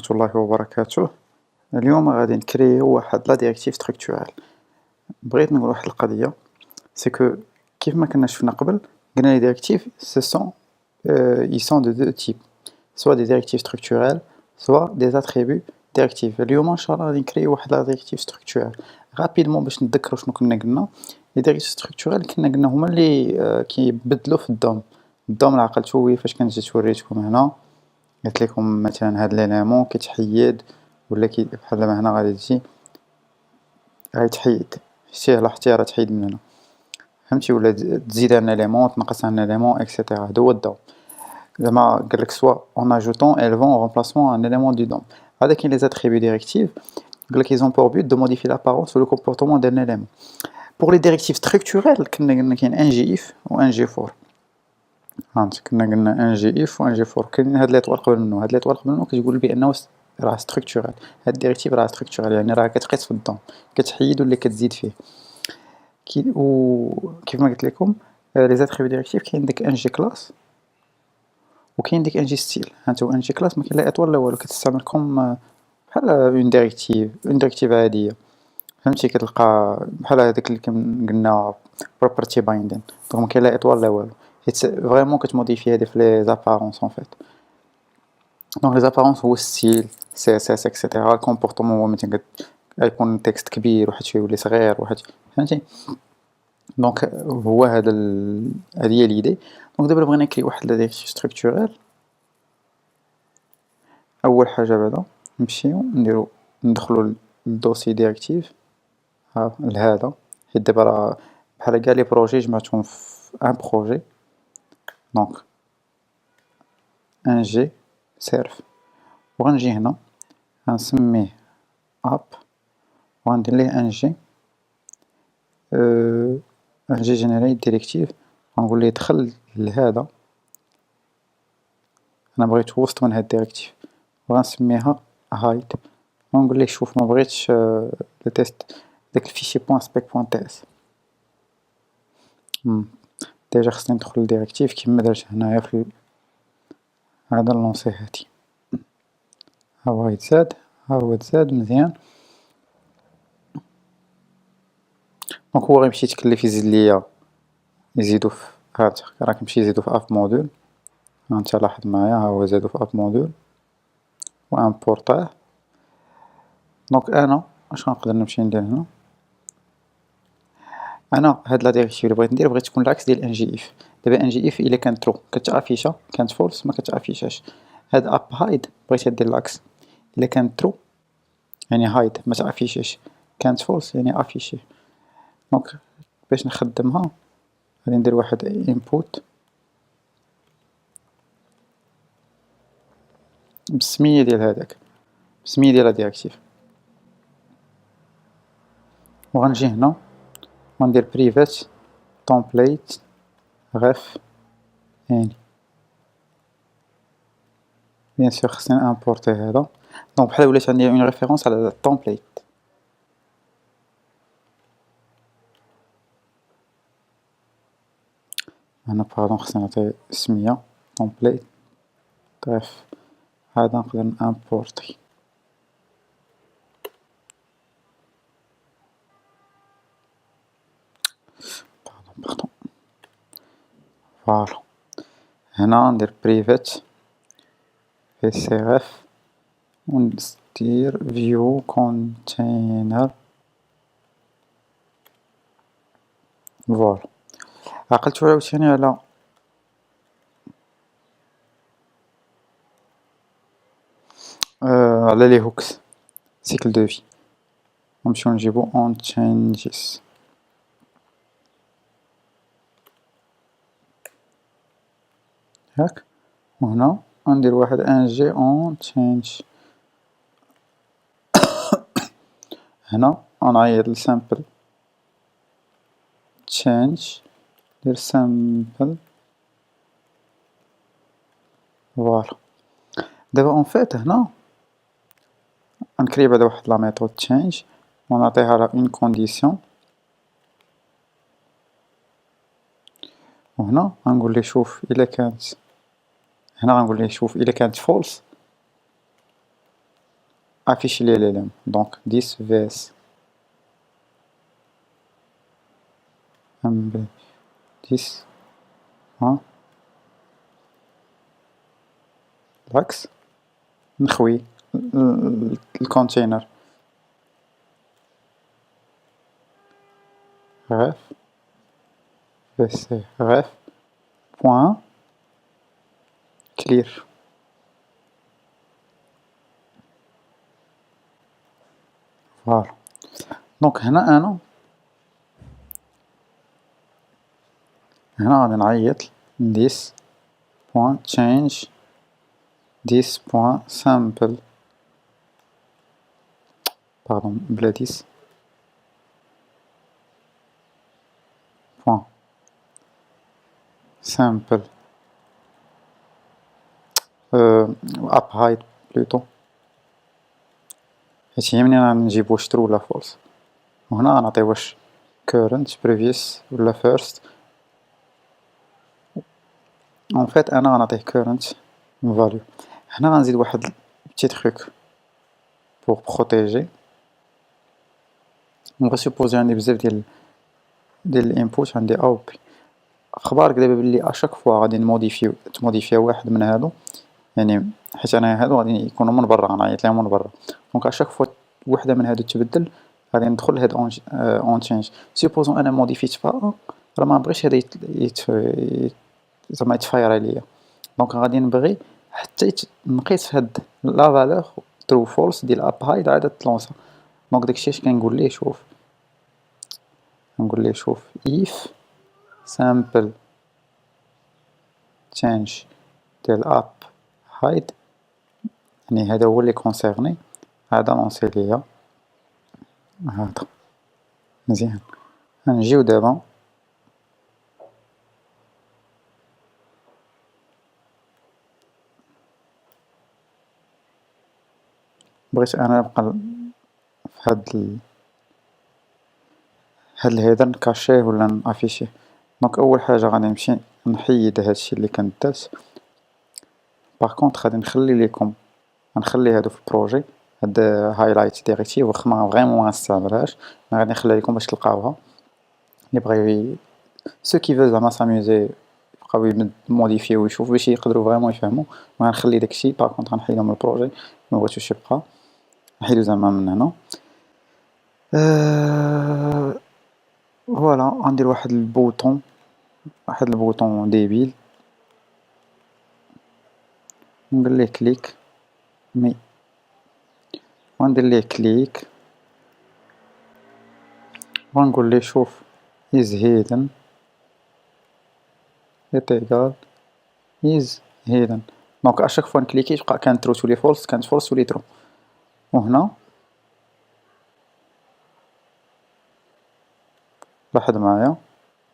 ورحمة الله وبركاته. اليوم غادي نكريو واحد لا ديريكتيف ستركتورال. بغيت نقول واحد القضية، سي كو كيف ما كنا شفنا قبل قلنا لي ديريكتيف سو سون ils sont de deux types, soit des directives structurelles soit des attributs directifs. اليوم ان شاء الله غادي نكريو واحد لا ديريكتيف ستركتورال رابيدمون باش نتذكروا شنو كنا قلنا. لي ديريكتيف ستركتورال كنا قلنا هما اللي كيبدلوا في الدوم اللي عقلتو فاش كنت جيت وريتكم هنا، قلت لكم مثلا هاد ليليمون كيتحيد ولا بحال دابا هنا غادي تجي غيتحيد، شتيه لاحظتيه راه تحيد من هنا، فهمتي، ولا تزيد ان اليمون تنقص ان اليمون اكسيتيرا. هذا هو الدوم، زعما قالك سوا اون اجوتون élevant en remplacement un élément du DOM. هذا كاين لي زاتريبي ديريكتيف قالك ils ont pour but de modifier l'apparence ou le comportement d'un élément. Pour les directives structurelles كنا قلنا كاين ان جي اف و ان جي فور. كنا قلنا ان جي اف و ان جي فور، كاين هاد لي طوال قبل منو، هاد لي طوال قبل منو كتقول بانه راه ستركتورال. هاد الديريكتيف راه ستركتورال، يعني راه كتقيس في الدوم، كتحيد ولا كتزيد فيه. كيف ما قلت لكم لي زاتريبي ديريكتيف كاين ديك ان جي كلاس وكاين ديك ان جي ستيل. هانتو ان جي كلاس ما كاين لا اطوال لا والو، كتستعمل كوم بحال اون ديريكتيف عاديه، فهمتي، كتلقى بحال هذاك اللي قلنا بروبرتي بايندين، دونك ما كاين لا اطوال لا والو، حيت فريمون كتموديفي هادي في لي زابارونس اون فيت. دونك لي زابارونس هو ستيل سي اس اس اكسيتيرا. الكومبورطمون هو مثلا غيكون تكست كبير واحد شويه يولي صغير واحد، فهمتي. دونك هو هذا هذه هي ليدي. دونك دابا بغينا نكري واحد لا ديريكتيف ستركتورال. اول حاجه بعدا نمشيو ندخلو للدوسي ديريكتيف لهذا، حيت دابا راه بحال كاع لي بروجي جمعتهم في ان بروجي. دونك ان جي سيرف، وغنجي هنا غنسميه اب وغندير ليه ان جي ان جي جينيريت ديريكتيف، غنقول ليه دخل لهذا، انا بغيت وسط من هاد الديريكتيف، وغنسميها هايد، ونقول ليه شوف ما بغيتش لو تيست داك الفيشي بوان سبيك بوان تي اس. ديجا خصني ندخل للديريكتيف كيما درت هنايا في هذا لونسي هادي، ها هو يتزاد، ها هو تزاد مزيان. دونك هو غيمشي يتكلف يزيد ليا، يزيدو في هانت راه كيمشي يزيدو في اب مودول، هانت لاحظ معايا ها هو زادو في اب مودول و امبورطاه. دونك انا اش غنقدر نمشي ندير هنا، انا هاد لا ديريكتيف اللي بغيت ندير بغيت تكون العكس ديال ان جي اف. دابا ان جي اف الا كانت ترو كتافيشا، كانت فولس ما كتافيشاش. هاد اب هايد بغيتها دير العكس، الا كانت ترو يعني هايد ما تافيشاش، كانت فولس يعني افيشي. دونك باش نخدمها غادي ندير واحد انبوت بالسميه ديال هذاك، بالسميه ديال الديريكتيف، وغنجي هنا وندير بريفات template ref يعني بيان سور خصني امبورتي هذا. دونك بحال ولات عندي اون ريفيرونس على التمبليت. هنا باردون خصني نعطي سمية template ref، هذا نقدر نامبورتي. باردون فوالا، هنا ندير بريفات في سي رف وندير view container. فوالا، عقلتو عاوتاني على لي هوكس سيكل دو في، نمشيو نجيبو اون changes. ياك، وهنا غندير واحد ان جي اون change. هنا غنعيط لسامبل change، ندير سامبل. فوالا، دابا اون فيت هنا غنكري بعدا واحد لا ميثود change ونعطيها لها اون كونديسيون، وهنا غنقول ليه شوف الا كانت، هنا غنقول ليه شوف الا كانت فولس afficher les éléments. Donc 10 vs mb 10 hein l'axe نخوي الكونتينر ref vc ref point clear. فوالا دونك هنا غادي نعيط 10 point change 10 point sample باردون بلا 10 point sample up height plutôt حيت هي منين غنجيب واش true ولا false. وهنا غنعطي واش current previous ولا first. en fait انا غنعطيه current value. هنا غنزيد واحد petit truc pour protéger. on va supposer عندي بزاف ديال الانبوت عندي او بي. اخبارك دابا بلي اشاك فوا غادي تموديفيا واحد من هادو يعني حيت انا هادو غادي يكونوا من برا غنعيط ليهم من برا. دونك اشاك فوا وحده من هادو تبدل غادي ندخل لهاد اون تشينج. سيبوزون انا موديفيت فا راه ما بغيتش هذا زعما يتفاير عليا. دونك غادي نبغي حتى نقيس هاد لا فالور ترو فولس ديال اب هايد عاد تلونسا. دونك داكشي اش كنقول ليه شوف if sample change ديال اب هايد يعني هذا هو اللي كونسيرني هذا لونسي ليا هذا مزيان. غنجيو دابا بغيت انا نبقى في هاد الهيدر نكاشيه ولا نافيشيه. دونك اول حاجه غادي نمشي نحيد هادشي اللي كان داز. باغ كونطخ غادي نخلي ليكم غنخلي هادو في البروجي هاد هايلايت ديريكتيف واخا ما فريمون ما نستعملهاش غادي نخليها لكم باش تلقاوها اللي بغاو سو كي فو زعما ساميوزي يبقاو يموديفيو ويشوفو باش يقدروا فريمون يفهموا. وغنخلي داكشي باغ كونطخ غنحيدو من البروجي ما بغيتوش يبقى نحيدو زعما من هنا. فوالا غندير واحد البوطون ديبيل ندير ليه كليك مي وندير ليه كليك ونقول ليه شوف is hidden égal is hidden. دونك اشاك فوا نكليكي تبقى كانت ترو تولي فولس كانت فولس تولي ترو. وهنا لاحظ معايا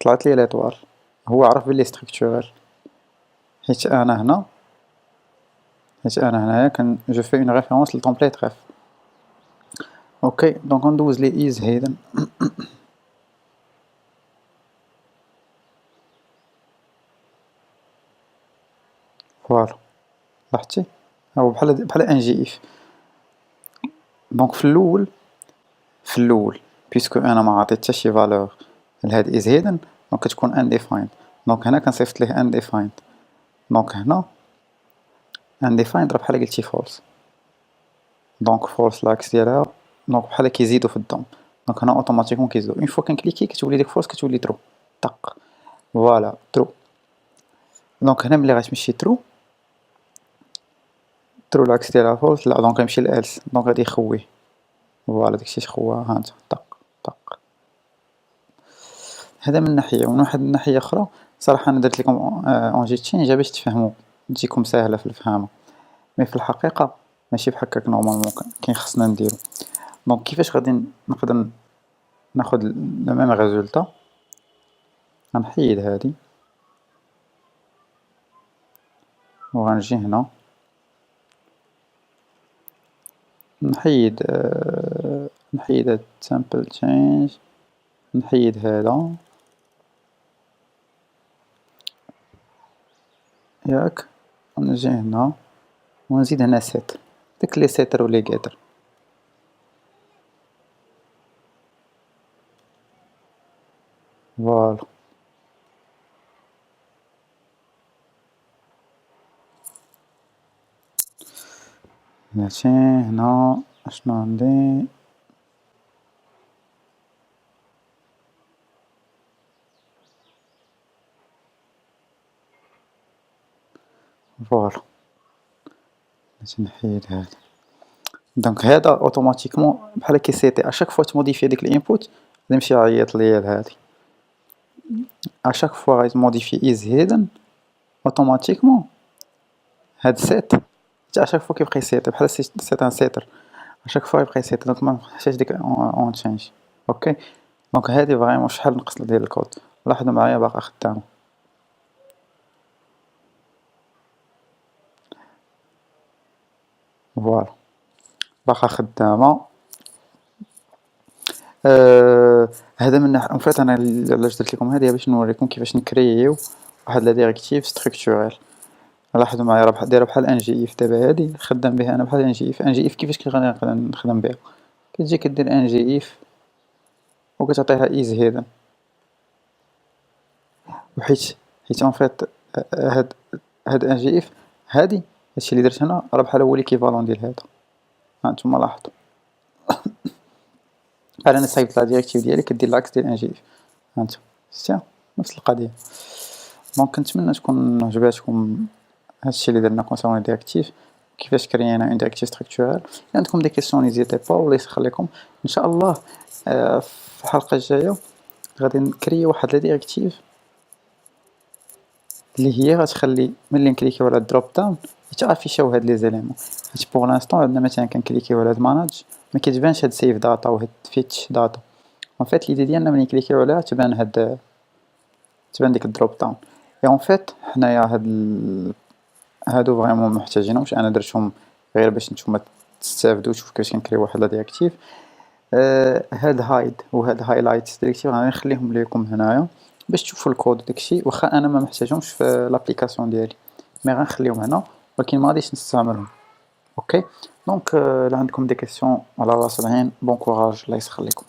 طلعت لي ليطوال هو عرف بلي ستركتورال حيت انا هنايا جو في اون ريفيرونس للتمبليت ريف. اوكي دونك ندوز لي is hidden. فوالا لاحظتي هو بحال ان جي اف. دونك في الاول بيسكو انا ما عطيت حتى شي فالور لهاد is hidden دونك كتكون undefined. دونك هنا كنصيفط ليه undefined. دونك هنا undefined راه بحال قلتي false. دونك false لاكس ديالها دونك بحال كيزيدو في الدوم. دونك هنا اوتوماتيكمون كيزيدو اون فوا كنكليكي كتولي ديك false كتولي true طق فوالا true. دونك هنا ملي غتمشي true لاكس ديالها false لا دونك غيمشي ل else دونك غادي يخويه فوالا داكشي تخوى ها انت طق طق. هذا من ناحية. ومن واحد الناحية أخرى صراحة أنا درت لكم اون جي تشينج باش تفهموا تجيكم ساهلة في الفهامة مي في الحقيقة ماشي بحكاك نورمالمون كاين خصنا نديرو. دونك كيفاش غادي نقدر ناخد لو ميم ريزولطا. غنحيد هادي وغنجي هنا نحيد هاد سامبل تشينج نحيد هذا ياك ونجي هنا ونزيد هنا سيت داك لي سيتر ولي قادر فوالا. ماشي هنا اشنو عندي؟ فوالا. باش نحيد هذا. دونك هذا اوتوماتيكمون بحال كيسيتي اشاك فوا تموديفي ديك الانبوت يمشي يعيط ليا لهادي. اشاك فوا غيتموديفي از هيدن اوتوماتيكمون هاد سيت حتى اشاك فوا كيبقى يسيتي بحال سيت ان سيتر اشاك فوا يبقى يسيتي دونك ما نحتاجش ديك اون تشينج. اوكي دونك هادي فريمون شحال نقص ديال الكود. لاحظوا معايا باقا خدامه. فوالا باقا خدامه. هذا من اون فيت انا علاش درت لكم هذه باش نوريكم كيفاش نكرييو واحد لا ديريكتيف ستركتورال. لاحظوا معايا راه دايره بحال ان جي اف. دابا هادي خدام بها انا بحال ان جي اف. ان جي اف كيفاش كنقدر نخدم بها؟ كتجي كدير ان جي اف وكتعطيها از هيدن وحيت اون فيت هاد ان جي اف هادي هادشي اللي درت هنا راه بحال هو ليكيفالون ديال هذا. ها نتوما لاحظوا بحال انا صايبت لا ديريكتيف ديالي كدير العكس ديال ان جي اف. هانتوما شتيها نفس القضيه. دونك كنتمنى تكون عجباتكم هادشي اللي درنا كونسيرن ديريكتيف كيفاش كريينا اون ديريكتيف ستركتورال. الا عندكم دي كيسيون نيزيتي با ولا يخليكم ان شاء الله. في الحلقه الجايه غادي نكري واحد لا ديريكتيف اللي هي غتخلي ملي نكليكيو على الدروب داون يتافيشاو هاد لي زيليمون. حيت بوغ لانستون عندنا مثلا كنكليكيو على هاد ماناج ما كتبانش هاد سيف داتا وهاد فيتش داتا. اون فيت ليدي ديالنا ملي نكليكيو عليها تبان تبان ديك الدروب داون. اي اون فيت حنايا هادو فريمون محتاجينهمش. انا درتهم غير باش نتوما تستافدوا تشوفوا كيفاش كنكريو واحد لا ديريكتيف. هاد هايد وهاد هايلايت ديريكتيف غادي نخليهم ليكم هنايا باش تشوفوا الكود داكشي. واخا انا ما محتاجهمش في لابليكاسيون ديالي مي غنخليهم هنا ولكن ما غاديش نستعملهم. اوكي دونك الا عندكم دي كيسيون على راس العين بون كوراج الله يسخليكم.